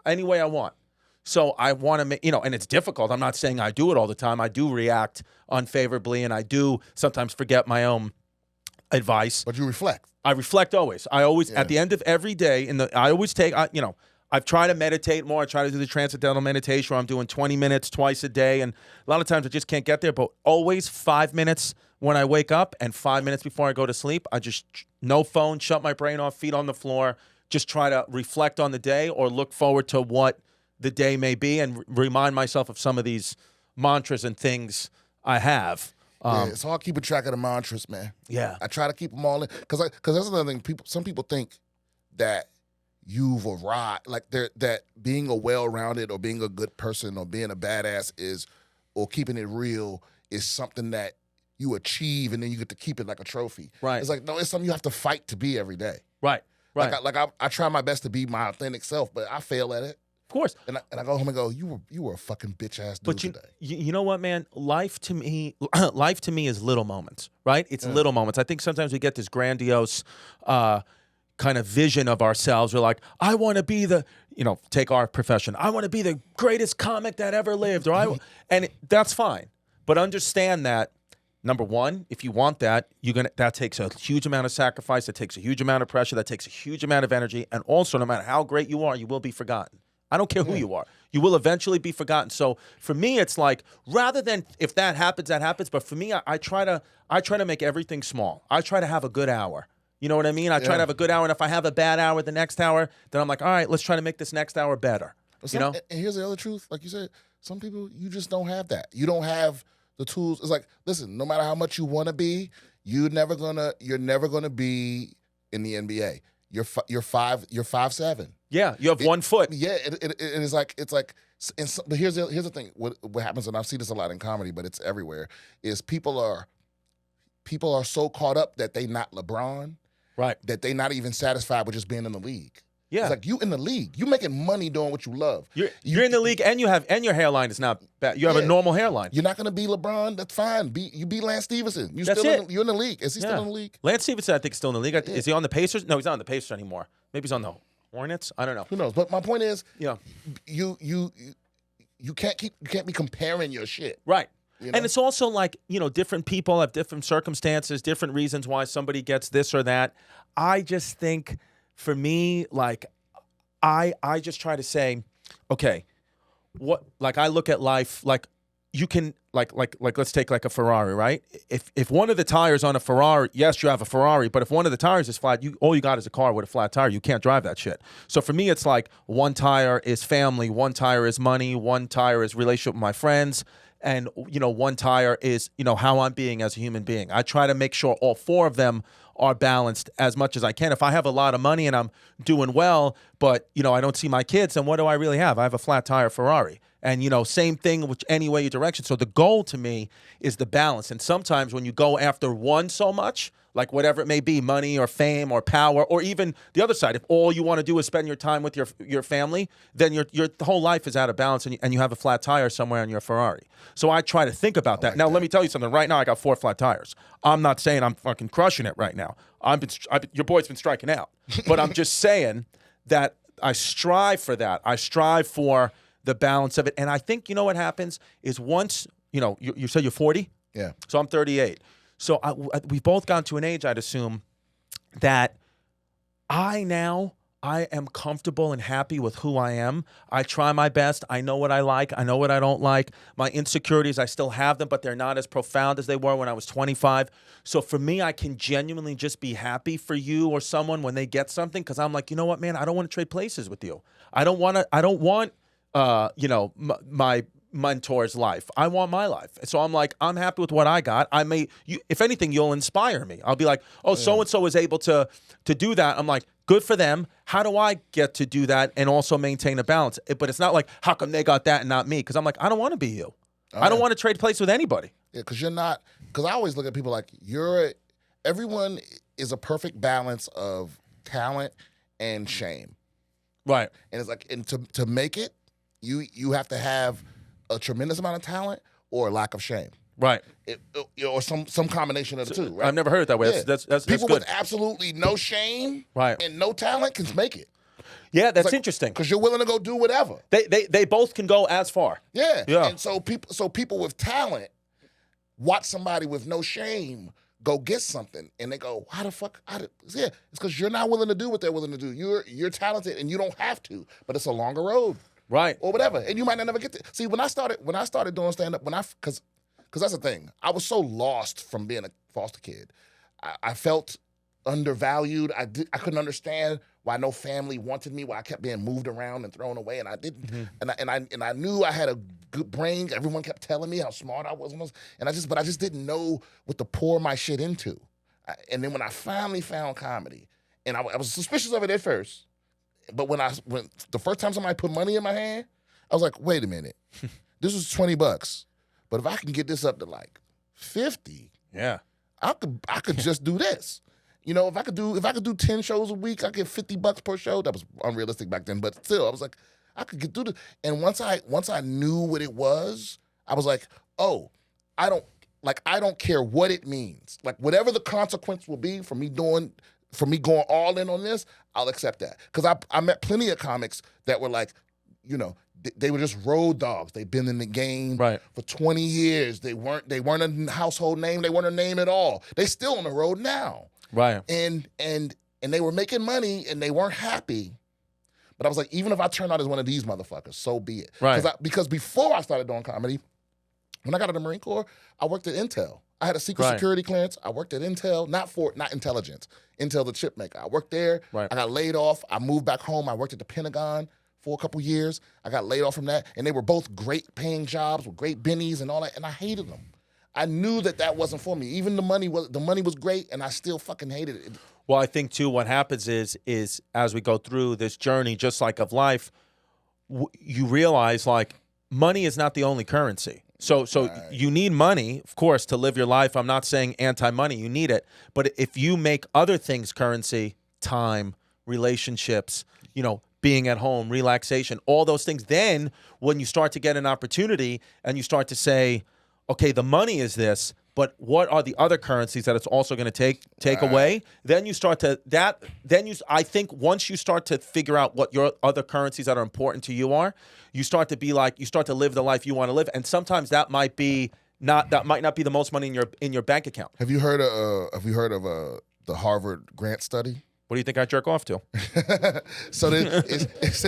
any way I want. So I want to make, and it's difficult. I'm not saying I do it all the time. I do react unfavorably, and I do sometimes forget my own advice. But you reflect. I reflect always. I always, at the end of every day, I always take, I've tried to meditate more. I try to do the transcendental meditation where I'm doing 20 minutes twice a day. And a lot of times I just can't get there, but always 5 minutes when I wake up and 5 minutes before I go to sleep. I just, no phone, shut my brain off, feet on the floor, just try to reflect on the day or look forward to what the day may be and remind myself of some of these mantras and things I have. It's hard keeping track of the mantras, man. Yeah. I try to keep them all in. Because that's another thing. Some people think that you've arrived, like that being a well-rounded or being a good person or being a badass or keeping it real is something that you achieve and then you get to keep it like a trophy. Right. It's like, no, it's something you have to fight to be every day. Right. Right. I try my best to be my authentic self, but I fail at it. Of course. And I go home and go, you were a fucking bitch ass dude today. You know what, man? Life to me is little moments, right? It's little moments. I think sometimes we get this grandiose kind of vision of ourselves. We're like, I want to be take our profession. I want to be the greatest comic that ever lived, and that's fine. But understand that, number one, if you want that, that takes a huge amount of sacrifice. It takes a huge amount of pressure. That takes a huge amount of energy. And also, no matter how great you are, you will be forgotten. I don't care who you are. You will eventually be forgotten. So for me, it's like, rather than if that happens, that happens. But for me, I try to make everything small. I try to have a good hour. You know what I mean? I try to have a good hour. And if I have a bad hour the next hour, then I'm like, all right, let's try to make this next hour better. And here's the other truth, like you said, some people, you just don't have that. You don't have the tools. It's like, listen, no matter how much you want to be, you're never gonna be in the NBA. You're 5'7". Yeah, you have 1 foot. Yeah, it's like. But here's the thing. What happens, and I've seen this a lot in comedy, but it's everywhere. Is people are so caught up that they not LeBron, right? That they not even satisfied with just being in the league. Yeah, it's like you in the league, you making money doing what you love. You're in the league, and your hairline is not bad. You have a normal hairline. You're not gonna be LeBron. That's fine. You be Lance Stevenson. You're in the league. Is he still in the league? Lance Stevenson, I think, is still in the league. Is he on the Pacers? No, he's not on the Pacers anymore. Maybe he's on the Hornets. I don't know. Who knows? But my point is, you can't be comparing your shit. Right. You know? And it's also like, different people have different circumstances, different reasons why somebody gets this or that. I just think, for me, like, I just try to say, okay, I look at life like you can, like let's take like a Ferrari, right? If one of the tires on a Ferrari, yes, you have a Ferrari, but if one of the tires is flat, all you got is a car with a flat tire. You can't drive that shit. So for me, it's like one tire is family, one tire is money, one tire is relationship with my friends, and one tire is how I'm being as a human being. I try to make sure all 4 of them are balanced as much as I can. If I have a lot of money and I'm doing well, but I don't see my kids, then what do I really have? I have a flat tire Ferrari. And, same thing which any way direction. So the goal to me is the balance. And sometimes when you go after one so much, like whatever it may be, money or fame or power, or even the other side, if all you want to do is spend your time with your family, then your whole life is out of balance, and you have a flat tire somewhere on your Ferrari. So I try to think about that. Now, let me tell you something. Right now, I got 4 flat tires. I'm not saying I'm fucking crushing it right now. Your boy's been striking out. But I'm just saying that I strive for that. I strive for the balance of it. And I think, what happens is once, you said you're 40? Yeah. So I'm 38. So we've both gone to an age, I'd assume, that I am comfortable and happy with who I am. I try my best. I know what I like. I know what I don't like. My insecurities, I still have them, but they're not as profound as they were when I was 25. So for me, I can genuinely just be happy for you or someone when they get something, because I'm like, you know what, man, I don't want to trade places with you. I don't want my mentor's life. I want my life. So I'm like, I'm happy with what I got. If anything, you'll inspire me. I'll be like, oh, so-and-so is able to do that. I'm like, good for them. How do I get to do that and also maintain a balance? But it's not like, how come they got that and not me? Because I'm like, I don't want to be you. I don't want to trade places with anybody. Yeah, because you're not, because I always look at people like, everyone is a perfect balance of talent and shame. Right. And it's like, and to make it, you have to have a tremendous amount of talent or a lack of shame. Right. Or some combination of the two, right? I've never heard it that way. Yeah. That's people good. with absolutely no shame right. and no talent can make it. Yeah, that's interesting. Because you're willing to go do whatever. They both can go as far. Yeah. And so people with talent watch somebody with no shame go get something, and they go, "How the fuck?" It's because you're not willing to do what they're willing to do. You're talented, and you don't have to, but it's a longer road. Right. Or whatever. And you might not never get to. See, when I started doing stand-up, because that's the thing. I was so lost from being a foster kid. I felt undervalued. I couldn't understand why no family wanted me, why I kept being moved around and thrown away, and I didn't. Mm-hmm. And I knew I had a good brain. Everyone kept telling me how smart I was, but I just didn't know what to pour my shit into. And then when I finally found comedy, and I was suspicious of it at first, but when the first time somebody put money in my hand, I was like, wait a minute, this is $20, but if I can get this up to like 50, yeah, I could just do this. If I could do 10 shows a week, I get $50 per show. That was unrealistic back then, but still, I was like, I could get through this. And once I knew what it was, I was like, oh, I don't care what it means. Like whatever the consequence will be for me going all in on this, I'll accept that. Because I met plenty of comics that were like, they were just road dogs. They've been in the game for 20 years. They weren't a household name. They weren't a name at all. They still on the road now. Right. And they were making money and they weren't happy. But I was like, even if I turn out as one of these motherfuckers, so be it. Right. Because before I started doing comedy, when I got out of the Marine Corps, I worked at Intel. I had a secret security clearance. I worked at Intel, not intelligence, Intel the chip maker. I worked there. Right. I got laid off. I moved back home. I worked at the Pentagon for a couple years. I got laid off from that, and they were both great paying jobs with great bennies and all that, and I hated them. I knew that wasn't for me. Even the money was great, and I still fucking hated it. Well, I think too, what happens is as we go through this journey, just like of life, you realize like money is not the only currency. So you need money, of course, to live your life. I'm not saying anti-money, you need it. But if you make other things currency, time, relationships, being at home, relaxation, all those things, then when you start to get an opportunity and you start to say, okay, the money is this, but what are the other currencies that it's also going to take away? Then you start to I think once you start to figure out what your other currencies that are important to you are, you start to be like, you start to live the life you want to live, and sometimes that might not be the most money in your bank account. Have you heard of the Harvard grant study? What do you think I jerk off to? So it's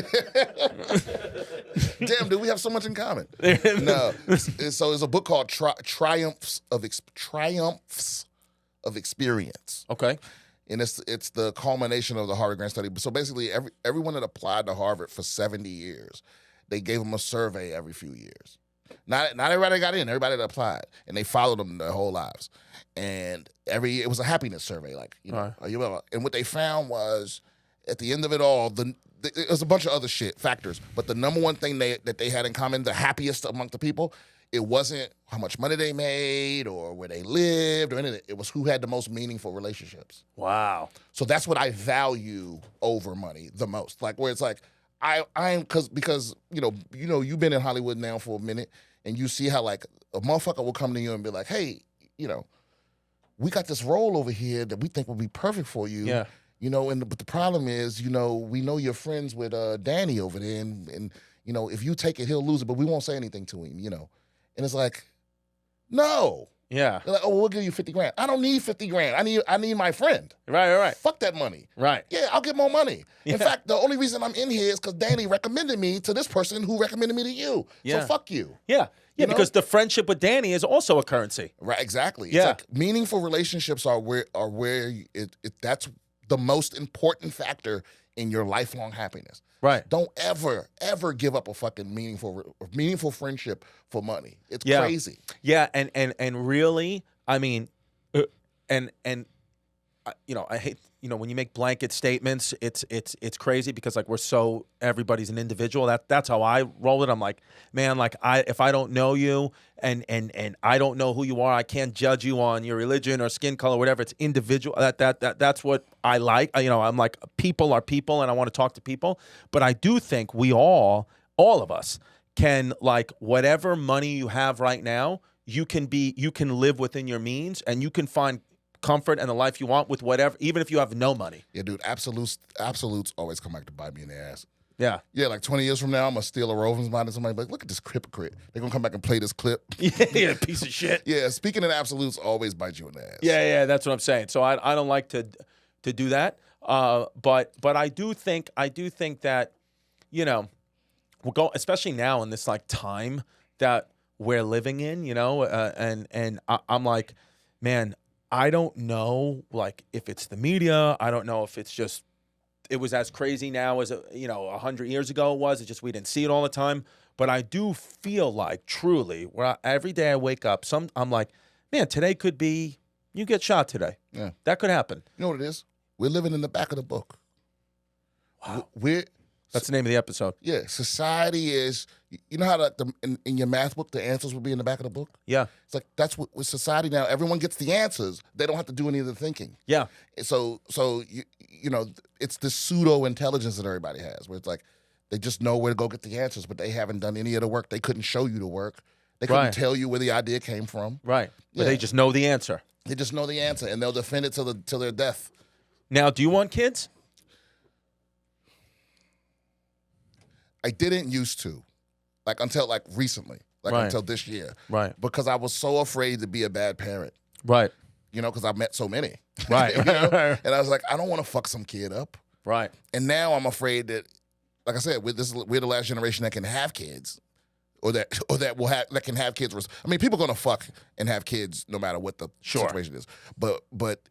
damn, dude, we have so much in common. No, so it's a book called Triumphs of Experience. Okay, and it's the culmination of the Harvard grant study. So basically, everyone that applied to Harvard for 70 years, they gave them a survey every few years. Not everybody got in. Everybody that applied, and they followed them their whole lives. And it was a happiness survey, like are you well? And what they found was, at the end of it all, it was a bunch of other factors, but the number one thing that they had in common, the happiest among the people, it wasn't how much money they made or where they lived or anything. It was who had the most meaningful relationships. Wow. So that's what I value over money the most. Like where it's like I'm because you've been in Hollywood now for a minute, and you see how like a motherfucker will come to you and be like, hey, we got this role over here that we think will be perfect for you. Yeah. But the problem is, we know you're friends with Danny over there, and if you take it, he'll lose it, but we won't say anything to him, And it's like, no. Yeah. They're like, oh, we'll give you 50 grand. I don't need 50 grand. I need my friend. Right. Fuck that money. Right. Yeah, I'll get more money. Yeah. In fact, the only reason I'm in here is because Danny recommended me to this person who recommended me to you. Yeah. So fuck you. Yeah. Yeah, because the friendship with Danny is also a currency. Right, exactly. Yeah. It's like meaningful relationships are where that's the most important factor in your lifelong happiness. Right. Don't ever give up a fucking meaningful friendship for money. It's crazy. Yeah, and really, I mean, I hate, when you make blanket statements, it's crazy because like everybody's an individual. That's how I roll it. I'm like, man, like if I don't know you and I don't know who you are, I can't judge you on your religion or skin color, whatever. It's individual. That's what I like. I'm like, people are people, and I want to talk to people. But I do think we all of us can, like, whatever money you have right now, you can live within your means, and you can find comfort and the life you want with whatever, even if you have no money. Yeah, dude, absolutes always come back to bite me in the ass. Yeah. Yeah, like 20 years from now, I'm going to steal a Rovens mind and somebody be like, look at this hypocrite. They're going to come back and play this clip. Yeah, piece of shit. Yeah, speaking of absolutes always bite you in the ass. Yeah, that's what I'm saying. So I don't like to do that. But I do think that, we'll go, especially now in this like time that we're living in, and I'm like, man, I don't know, like, if it's the media. I don't know if it's just, it was as crazy now as 100 years ago it was. It's just we didn't see it all the time. But I do feel like, truly, every day I wake up, I'm like, man, today could be, you get shot today. Yeah. That could happen. You know what it is? We're living in the back of the book. Wow. That's the name of the episode. Yeah, society is, you know how in your math book, the answers will be in the back of the book? Yeah. It's like, that's what with society now, everyone gets the answers. They don't have to do any of the thinking. Yeah. So it's this pseudo-intelligence that everybody has, where it's like, they just know where to go get the answers, but they haven't done any of the work. They couldn't show you the work. They couldn't tell you where the idea came from. Right. But they just know the answer. They just know the answer, and they'll defend it till their death. Now, do you want kids? I didn't used to, until recently, until this year. Right. Because I was so afraid to be a bad parent. Right. Because I met so many. Right. And I was like, I don't want to fuck some kid up. Right. And now I'm afraid that, like I said, we're the last generation that can have kids, or that can have kids. I mean, people are gonna fuck and have kids no matter what the situation is. But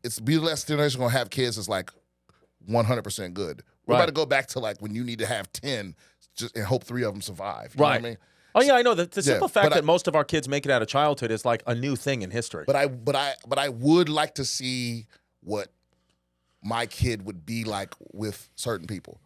it's be the last generation gonna have kids is like 100% good. We're about to go back to like when you need to have 10 just and hope 3 of them survive. You know what I mean? Oh yeah, I know. The simple fact that most of our kids make it out of childhood is like a new thing in history. But I would like to see what my kid would be like with certain people.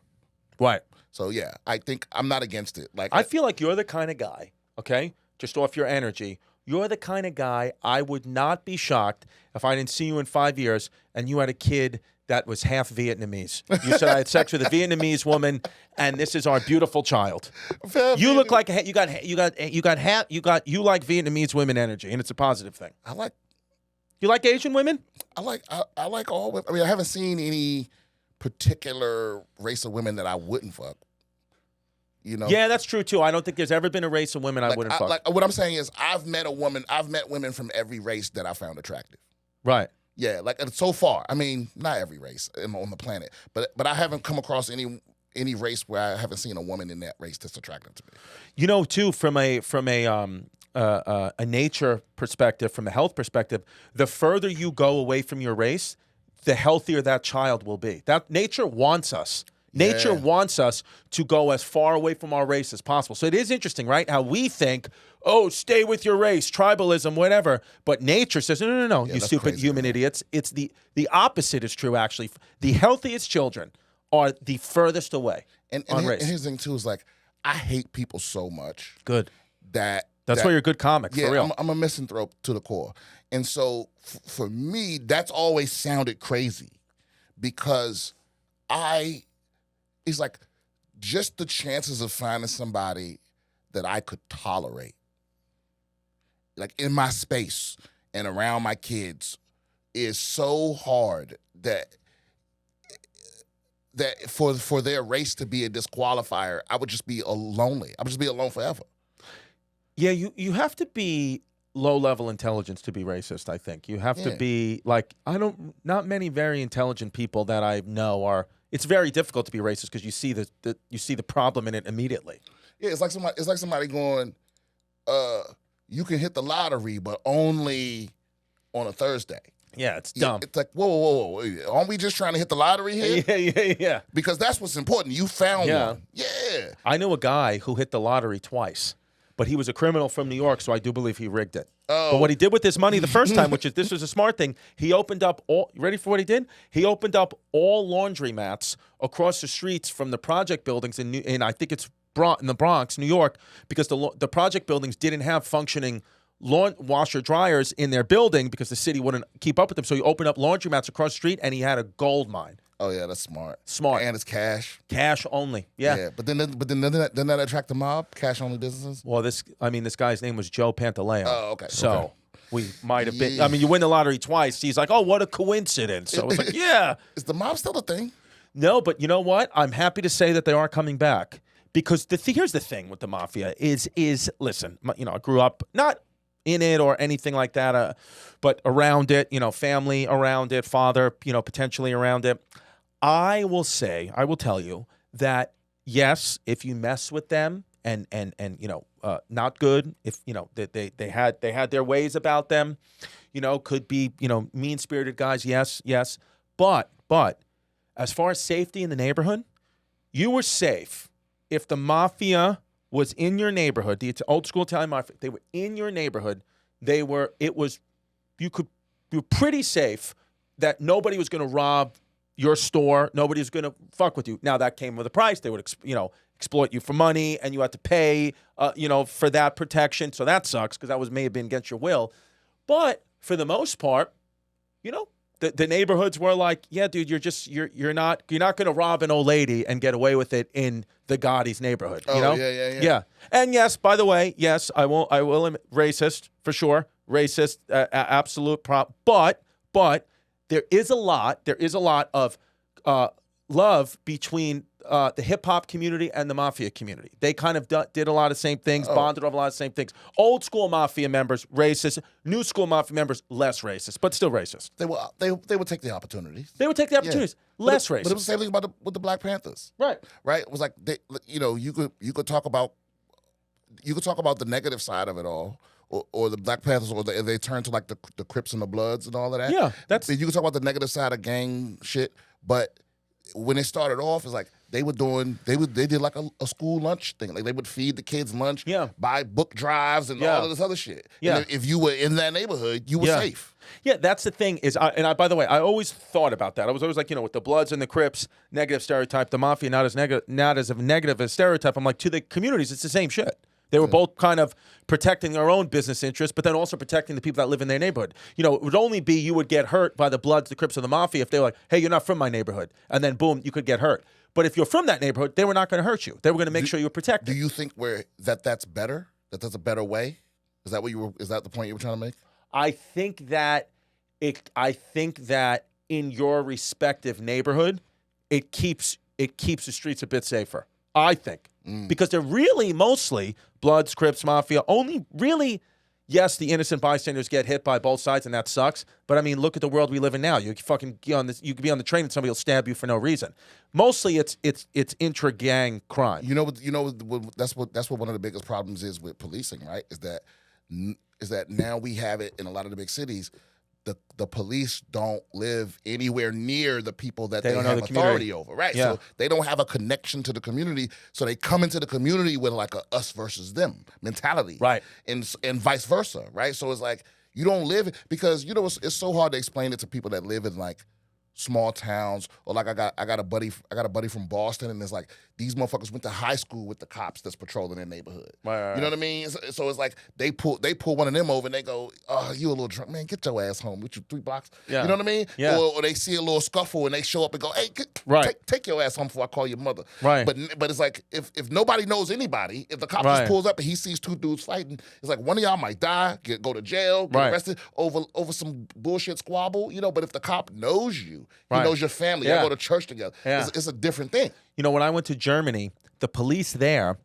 Right. So yeah, I think I'm not against it. Like I feel like you're the kind of guy, okay? Just off your energy, you're the kind of guy I would not be shocked if I didn't see you in 5 years and you had a kid that was half Vietnamese. You said I had sex with a Vietnamese woman, and this is our beautiful child. You look like you like Vietnamese women energy, and it's a positive thing. You like Asian women? I like all women. I mean, I haven't seen any particular race of women that I wouldn't fuck. You know? Yeah, that's true too. I don't think there's ever been a race of women I wouldn't fuck. Like what I'm saying is, I've met women from every race that I found attractive. Right. Yeah, like so far. I mean, not every race on the planet, but I haven't come across any race where I haven't seen a woman in that race that's attractive to me. You know, too, from a nature perspective, from a health perspective, the further you go away from your race, the healthier that child will be. That nature wants us. Nature wants us to go as far away from our race as possible. So it is interesting, right? How we think, oh, stay with your race, tribalism, whatever. But nature says, no, you stupid human idiots. It's the opposite is true, actually. The healthiest children are the furthest away on race. And his thing, too, is like, I hate people so much. Good. That's why you're a good comic, for real. I'm a misanthrope to the core. And so, for me, that's always sounded crazy because it's like just the chances of finding somebody that I could tolerate, like in my space and around my kids, is so hard that for their race to be a disqualifier, I would just be lonely. I would just be alone forever. Yeah, you have to be low-level intelligence to be racist, I think. You have to be, like, not many very intelligent people that I know are. It's very difficult to be racist because you see the problem in it immediately. Yeah, it's like somebody going, you can hit the lottery, but only on a Thursday. Yeah, it's dumb. It's like, whoa. Aren't we just trying to hit the lottery here? Yeah. Because that's what's important. You found one. Yeah. I knew a guy who hit the lottery twice, but he was a criminal from New York, so I do believe he rigged it. Oh. But what he did with this money the first time, this was a smart thing, he opened up you ready for what he did? He opened up all laundromats across the streets from the project buildings in I think it's in the Bronx, New York, because the project buildings didn't have functioning washer dryers in their building because the city wouldn't keep up with them. So he opened up laundromats across the street, and he had a gold mine. Oh yeah, that's smart. Smart, and it's cash. Cash only. Yeah. But then doesn't that attract the mob? Cash only businesses. Well, this guy's name was Joe Pantaleo. Oh, okay. So we might have been. I mean, you win the lottery twice. He's like, oh, what a coincidence. So it's like, yeah. Is the mob still a thing? No, but you know what? I'm happy to say that they are coming back because here's the thing with the mafia is listen. I grew up not in it or anything like that, but around it. Family around it, father, potentially around it. I will tell you that yes, if you mess with them and not good, if they had their ways about them, could be mean-spirited guys, yes, but as far as safety in the neighborhood, you were safe if the mafia was in your neighborhood. The old school Italian mafia, they were in your neighborhood. You were pretty safe that nobody was going to rob your store. Nobody's going to fuck with you. Now, that came with a price. They would, exploit you for money, and you had to pay, for that protection. So that sucks because that may have been against your will. But for the most part, the neighborhoods were like, yeah, dude, you're not going to rob an old lady and get away with it in the Gotti's neighborhood. Yeah. And yes, by the way, yes, I will admit, racist for sure, racist, absolute but there is a lot of love between the hip-hop community and the mafia community. They kind of did a lot of same things, bonded over a lot of same things. Old school mafia members, racist. New school mafia members, less racist, but still racist. They would take the opportunities. They would take the opportunities. Yeah. Less racist. But it was the same thing with the Black Panthers. Right. It was like you could talk about the negative side of it all. Or the Black Panthers, or they turn to like the Crips and the Bloods and all of that. Yeah, you can talk about the negative side of gang shit, but when it started off, it's like they did like a school lunch thing. Like they would feed the kids lunch, buy book drives and all of this other shit. Yeah. And if you were in that neighborhood, you were safe. Yeah, that's the thing is, by the way, I always thought about that. I was always like, with the Bloods and the Crips, negative stereotype, the Mafia, not as negative as stereotype. I'm like, to the communities, it's the same shit. They were both kind of protecting their own business interests, but then also protecting the people that live in their neighborhood. It would only be you would get hurt by the Bloods, the Crips, or the Mafia if they were like, hey, you're not from my neighborhood. And then, boom, you could get hurt. But if you're from that neighborhood, they were not going to hurt you. They were going to make sure you were protected. Do you think that's better? That's a better way? Is that the point you were trying to make? I think that in your respective neighborhood, it keeps the streets a bit safer. I think. Because they're really mostly Bloods, Crips, Mafia. Only really, yes, the innocent bystanders get hit by both sides, and that sucks. But I mean, look at the world we live in now. You could be on the train and somebody will stab you for no reason. Mostly, it's intra-gang crime. That's what one of the biggest problems is with policing, right? Is that now we have it in a lot of the big cities. The police don't live anywhere near the people that they have authority over, right? Yeah. So they don't have a connection to the community, so they come into the community with like a us versus them mentality, right? And vice versa, right? So it's like you don't live because it's so hard to explain it to people that live in like small towns, or like I got a buddy from Boston, and it's like these motherfuckers went to high school with the cops that's patrolling their neighborhood. Right. You know what I mean? So it's like they pull one of them over and they go, "Oh, you a little drunk, man? Get your ass home with you 3 blocks." Yeah. You know what I mean? Yeah. Or they see a little scuffle and they show up and go, "Hey, take your ass home before I call your mother." Right. But it's like if nobody knows anybody, if the cop just pulls up and he sees 2 dudes fighting, it's like one of y'all might die, go to jail, get arrested over some bullshit squabble. But if the cop knows you, he knows your family, y'all go to church together. Yeah. It's a different thing. When I went to Germany, the police there,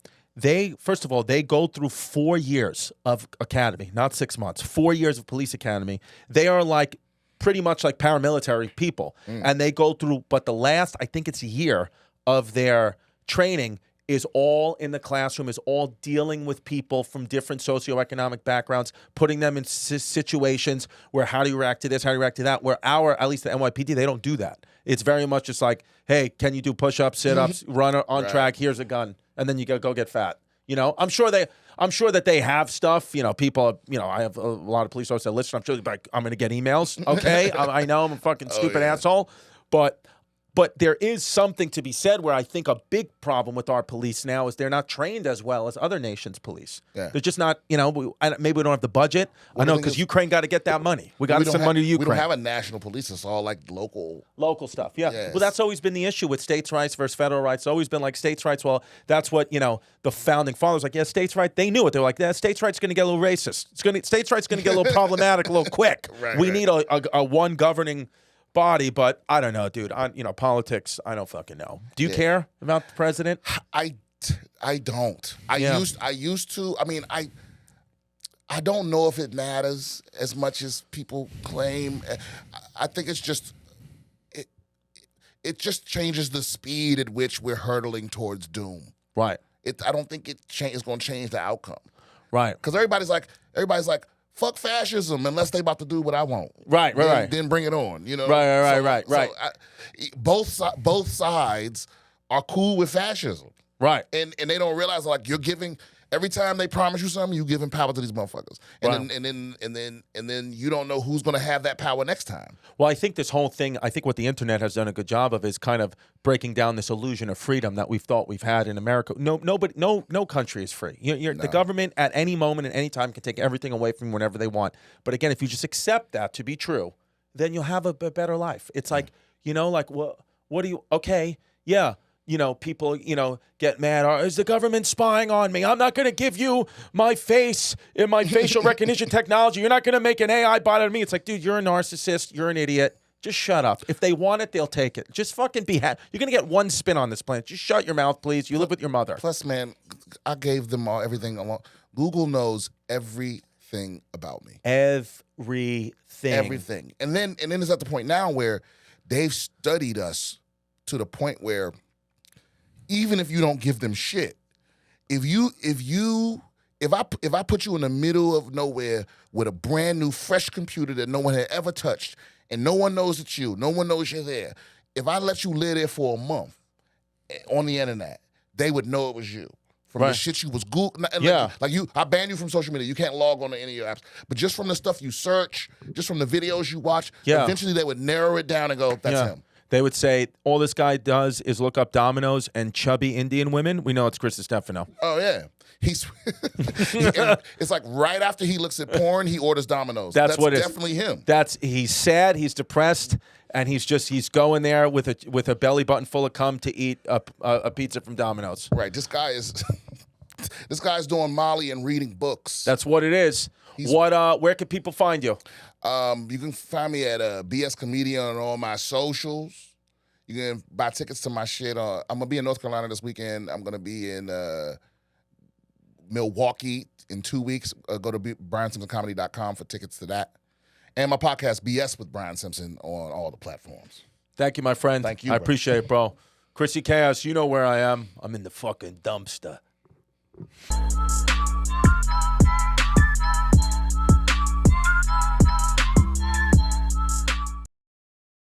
first of all, they go through 4 years of academy, not 6 months, 4 years of police academy. They are like pretty much like paramilitary people. And they go through, but the last, I think it's a year of their training is all in the classroom, is all dealing with people from different socioeconomic backgrounds, putting them in situations where how do you react to this, how do you react to that, where at least the NYPD, they don't do that. It's very much just like, hey, can you do push-ups, sit-ups, run on track, here's a gun, and then you go get fat. I'm sure that they have stuff. People. I have a lot of police officers that listen. I'm sure they're like, I'm going to get emails. Okay, I know I'm a fucking stupid asshole, but there is something to be said where I think a big problem with our police now is they're not trained as well as other nations' police. Yeah. They're just not. Maybe we don't have the budget. I know because Ukraine got to get that money. We got to send money to Ukraine. We don't have a national police. It's all like local stuff. Yeah. Yes. Well, that's always been the issue with states' rights versus federal rights. It's always been like states' rights. Well, that's what the founding fathers like. Yeah, states' rights. They knew it. They're like, yeah, states' rights going to get a little racist. States' rights going to get a little problematic, a little quick. We need a one governing body, but I don't know, dude. Politics, I don't fucking know. Do you care about the president? I don't. I used to. I mean, I don't know if it matters as much as people claim. I think it's just it just changes the speed at which we're hurtling towards doom. Right. I don't think it's going to change the outcome. Right. Because everybody's like, fuck fascism unless they about to do what I want. Right. Then bring it on. Right. So both sides are cool with fascism. Right. And they don't realize like you're giving every time they promise you something, you're giving power to these motherfuckers. And then you don't know who's going to have that power next time. Well, I think this whole thing, what the internet has done a good job of is kind of breaking down this illusion of freedom that we've thought we've had in America. No country is free. The government at any moment and any time can take everything away from you whenever they want. But again, if you just accept that to be true, then you'll have a better life. It's like, what do you, okay, yeah. People, get mad. Is the government spying on me? I'm not going to give you my face in my facial recognition technology. You're not going to make an AI bot out of me. It's like, dude, you're a narcissist. You're an idiot. Just shut up. If they want it, they'll take it. Just fucking be happy. You're going to get one spin on this planet. Just shut your mouth, please. You live with your mother. Plus, man, I gave them everything along. Google knows everything about me. Everything. And then it's at the point now where they've studied us to the point where even if you don't give them shit, if I put you in the middle of nowhere with a brand new fresh computer that no one had ever touched and no one knows it's you, no one knows you're there, if I let you live there for a month, on the internet, they would know it was you. From the shit you was Googling. Yeah. Like I banned you from social media. You can't log on to any of your apps. But just from the stuff you search, just from the videos you watch, eventually they would narrow it down and go, that's him. They would say, all this guy does is look up dominoes and chubby Indian women. We know it's Chris Distefano. Oh, yeah. It's like right after he looks at porn, he orders dominoes. That's definitely him. He's sad, he's depressed, and he's going there with a belly button full of cum to eat a pizza from Domino's. Right. This guy's doing Molly and reading books. That's what it is. Where can people find you? You can find me at BS Comedian on all my socials. You can buy tickets to my shit. I'm gonna be in North Carolina this weekend. I'm gonna be in Milwaukee in 2 weeks. Go to BrianSimpsonComedy.com for tickets to that. And my podcast, BS with Brian Simpson, on all the platforms. Thank you, my friend. Thank you. I appreciate it, bro. Chrissy Chaos, you know where I am. I'm in the fucking dumpster.